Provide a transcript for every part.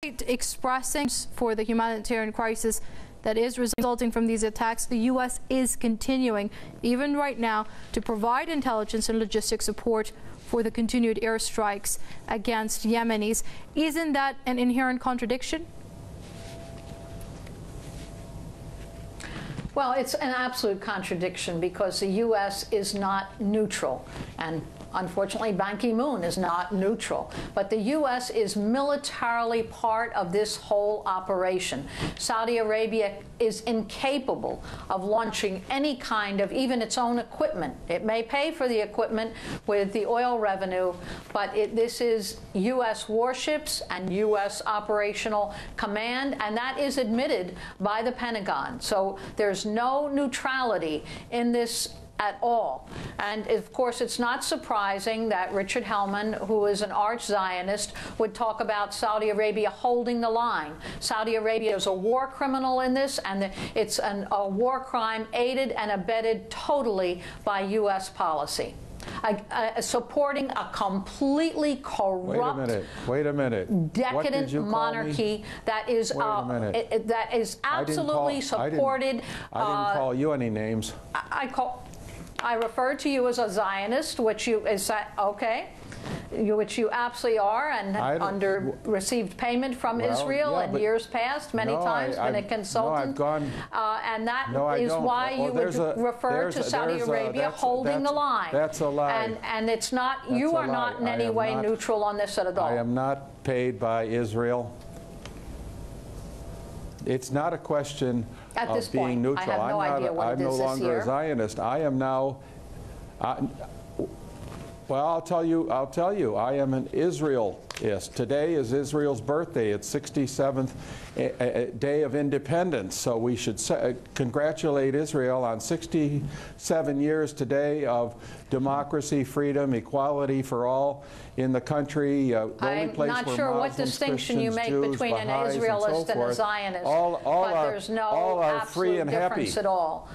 expressing for the humanitarian crisis that is resulting from these attacks, the U.S. is continuing, even right now, to provide intelligence and logistic support for the continued airstrikes against Yemenis. Isn't that an inherent contradiction? Well, it's an absolute contradiction because the U.S. is not neutral, and unfortunately Ban Ki-moon is not neutral. But the U.S. is militarily part of this whole operation. Saudi Arabia is incapable of launching any kind of even its own equipment. It may pay for the equipment with the oil revenue, but this is U.S. warships and U.S. operational command, and that is admitted by the Pentagon. So there's no neutrality in this at all. And of course, it's not surprising that Richard Hellman, who is an arch-Zionist, would talk about Saudi Arabia holding the line. Saudi Arabia is a war criminal in this, and it's a war crime aided and abetted totally by U.S. policy. Supporting a completely corrupt, decadent monarchy that is absolutely supported. I didn't call you any names. I referred to you as a Zionist, which you is that okay? Which you absolutely are, and received payment from Israel in years past, many times, been a consultant. And that is why you would refer to Saudi Arabia holding the line. That's a lie. And it's not, you are not in any way neutral on this at all. I am not paid by Israel. It's not a question of being neutral. I have no idea what it is this year. I'm no longer a Zionist. I am now. Well, I'll tell you, I am an Israelist. Today is Israel's birthday. It's 67th day of independence. So we should congratulate Israel on 67 years today of democracy, freedom, equality for all in the country. I'm not sure what distinction you make between an Israelist and a Zionist, but there's no absolute difference at all.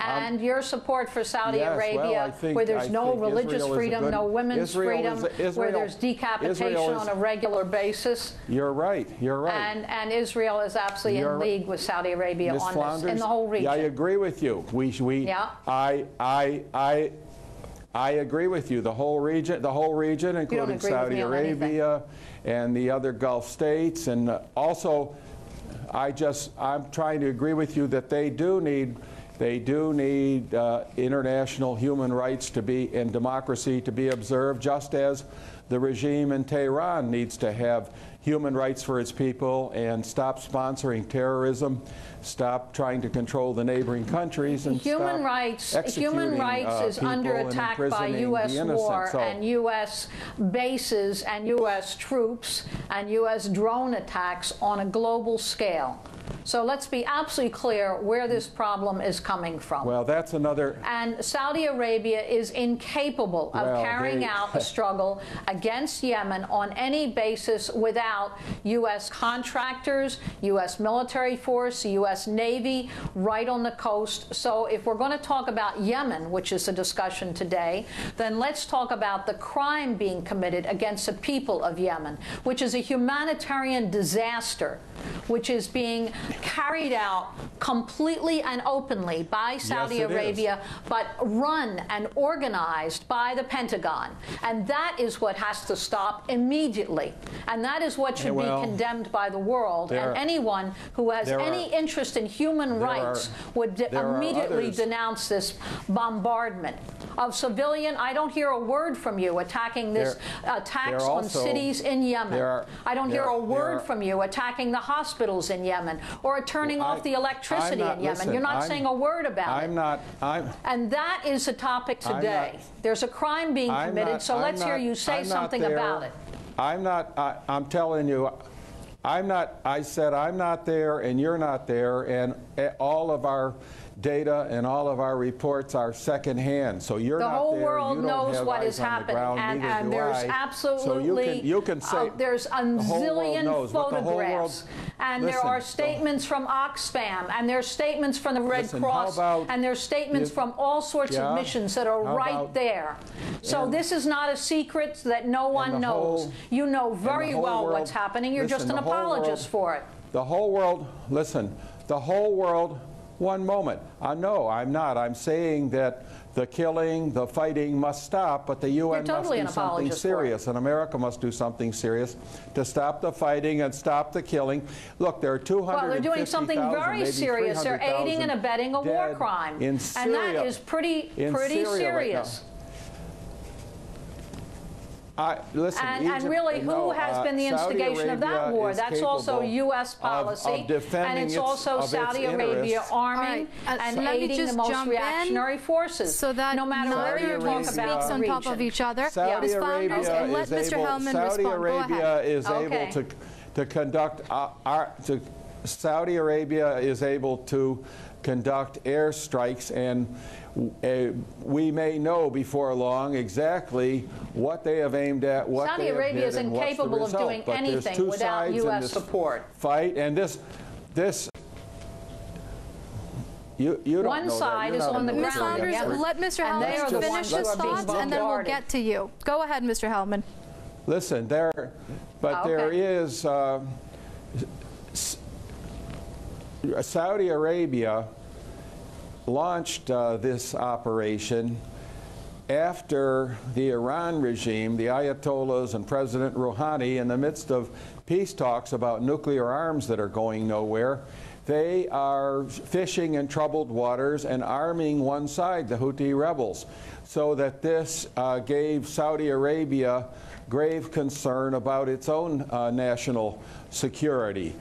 And your support for Saudi Arabia, where there's no religious freedom, no women's freedom, where there's decapitation on a regular basis. You're right. You're right. And Israel is absolutely in league with Saudi Arabia on this, in the whole region. Yeah, I agree with you. I agree with you. The whole region, including Saudi Arabia and the other Gulf states, and also, I'm trying to agree with you that they do need international human rights to be, and democracy to be observed, just as the regime in Tehran needs to have human rights for its people and stop sponsoring terrorism, stop trying to control the neighboring countries, and human rights is under attack by U.S. war and U.S. bases and U.S. troops and U.S. drone attacks on a global scale. So let's be absolutely clear where this problem is coming from. Well, that's another. And Saudi Arabia is incapable of carrying out a struggle against Yemen on any basis without U.S. contractors, U.S. military force, U.S. Navy right on the coast. So if we're going to talk about Yemen, which is the discussion today, then let's talk about the crime being committed against the people of Yemen, which is a humanitarian disaster, which is being carried out completely and openly by Saudi Arabia, but run and organized by the Pentagon. And that is what has to stop immediately. And that is what should be condemned by the world. And anyone who has any interest in human rights would immediately denounce this bombardment of civilian. I don't hear a word from you attacking this attacks on cities in Yemen. I don't hear a word from you attacking the hospitals in Yemen or turning off the electricity in Yemen. You're not saying a word about it. And that is the topic today. There's a crime being committed, so let's hear you say something about it. I'm telling you, I said I'm not there and you're not there, and all of our data and all of our reports are secondhand. So you're not there. The whole world knows what is happening, and there's absolutely, so you can say there's a zillion photographs, and there are statements from Oxfam, and there's statements from the Red Cross, and there's statements from all sorts of missions that are right there. So this is not a secret that no one knows. You know very well what's happening. You're just an apologist for it. The whole world, listen, the whole world, one moment. No, I'm not. I'm saying that the killing, the fighting must stop, but the UN must do something serious, and America must do something serious to stop the fighting and stop the killing. Look, there are 250,000, well, they're doing something very serious. They're aiding and abetting a war crime, in Syria, and that is pretty serious. Listen, and really, who has been the instigation of that war? That's also U.S. policy, and it's also Saudi Arabia arming and aiding the most reactionary forces. So that no matter where you talk about speaks on top of each other. Saudi Arabia is able to conduct Saudi Arabia is able to conduct airstrikes, and we may know before long exactly what they have aimed at, what Saudi Arabia is incapable of doing anything without U.S. support. Fight, and you don't One know side that. is on the ground. Ms. Saunders, let Mr. Hellman finish his thoughts, and then we'll get to you. Go ahead, Mr. Hellman. Listen, there is Saudi Arabia launched this operation after the Iran regime, the Ayatollahs and President Rouhani, in the midst of peace talks about nuclear arms that are going nowhere, they are fishing in troubled waters and arming one side, the Houthi rebels, so that this gave Saudi Arabia grave concern about its own national security.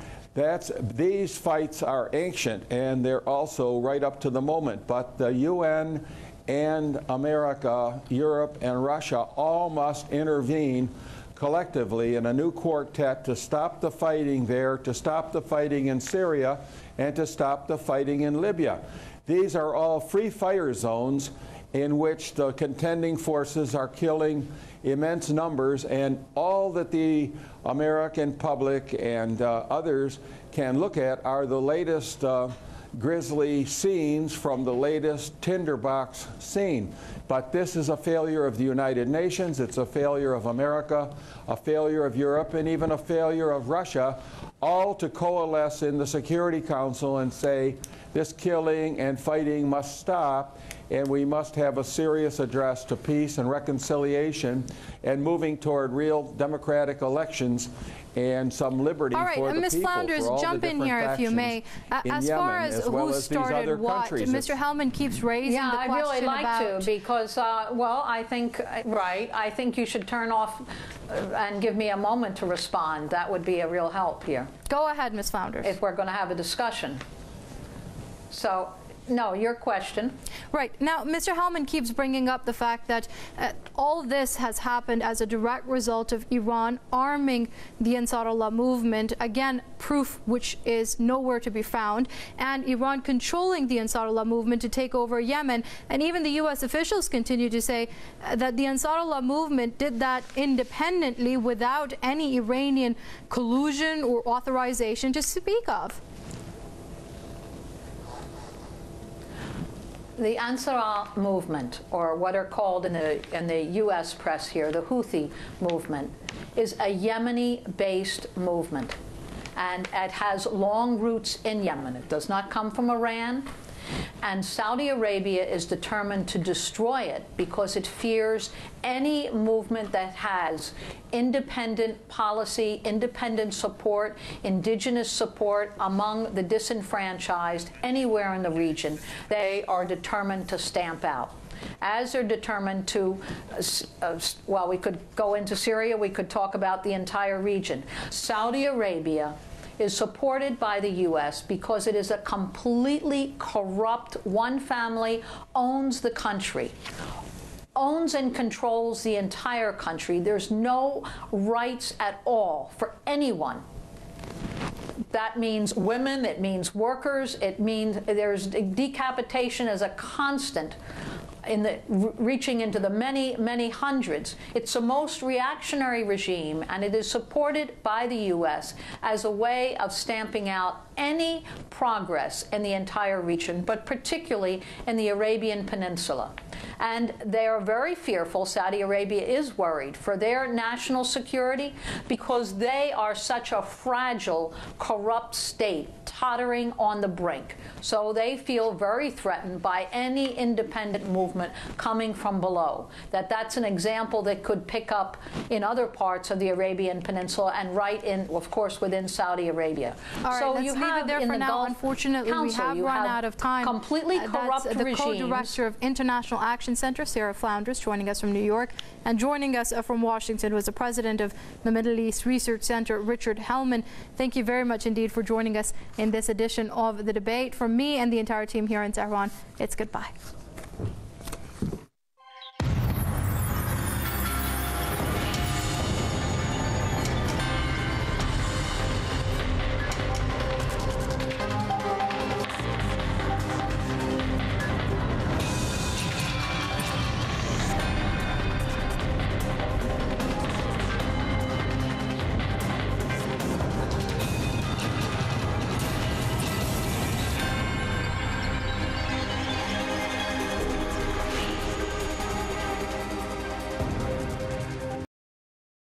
These fights are ancient, and they're also right up to the moment. But the UN and America, Europe, and Russia all must intervene collectively in a new quartet to stop the fighting there, to stop the fighting in Syria, and to stop the fighting in Libya. These are all free fire zones in which the contending forces are killing immense numbers, and all that the American public and others can look at are the latest grisly scenes from the latest tinderbox scene. But this is a failure of the United Nations, it's a failure of America, a failure of Europe, and even a failure of Russia, all to coalesce in the Security Council and say this killing and fighting must stop, and we must have a serious address to peace and reconciliation and moving toward real democratic elections and some liberty for the people. All right, Ms. Flounders, jump in here if you may. As far as who started what, Mr. Hellman keeps raising the question about... Yeah, I'd really like to, because, well, I think, I think you should turn off and give me a moment to respond. That would be a real help here. Go ahead, Ms. Flounders. If we're going to have a discussion. So... No, your question. Right. Now, Mr. Hellman keeps bringing up the fact that all this has happened as a direct result of Iran arming the Ansarullah movement, again, proof which is nowhere to be found, and Iran controlling the Ansarullah movement to take over Yemen. And even the U.S. officials continue to say that the Ansarullah movement did that independently without any Iranian collusion or authorization to speak of. The Ansarullah movement, or what are called in the U.S. press here, the Houthi movement, is a Yemeni-based movement. And it has long roots in Yemen. It does not come from Iran. And Saudi Arabia is determined to destroy it because it fears any movement that has independent policy, independent support, indigenous support among the disenfranchised anywhere in the region. They are determined to stamp out. As they're determined to, well, we could go into Syria, we could talk about the entire region. Saudi Arabia is supported by the U.S. because it is a completely corrupt, one family owns the country, owns and controls the entire country. There's no rights at all for anyone That means women, it means workers, it means there's decapitation as a constant in the reaching into the many, many hundreds. It's the most reactionary regime, and it is supported by the U.S. as a way of stamping out any progress in the entire region, but particularly in the Arabian Peninsula. And they are very fearful, Saudi Arabia is worried, for their national security because they are such a fragile, corrupt state, tottering on the brink. So they feel very threatened by any independent movement coming from below. That's an example that could pick up in other parts of the Arabian Peninsula and right in, of course, within Saudi Arabia. All right, so let's you leave have it there in for the now. Gulf Unfortunately, Council, we have run out of time. Completely corrupt That's the regimes. co-director of International Action Center, Sarah Flounders, joining us from New York. And joining us from Washington was the president of the Middle East Research Center, Richard Hellman. Thank you very much indeed for joining us in this edition of The Debate. From me and the entire team here in Tehran, it's goodbye.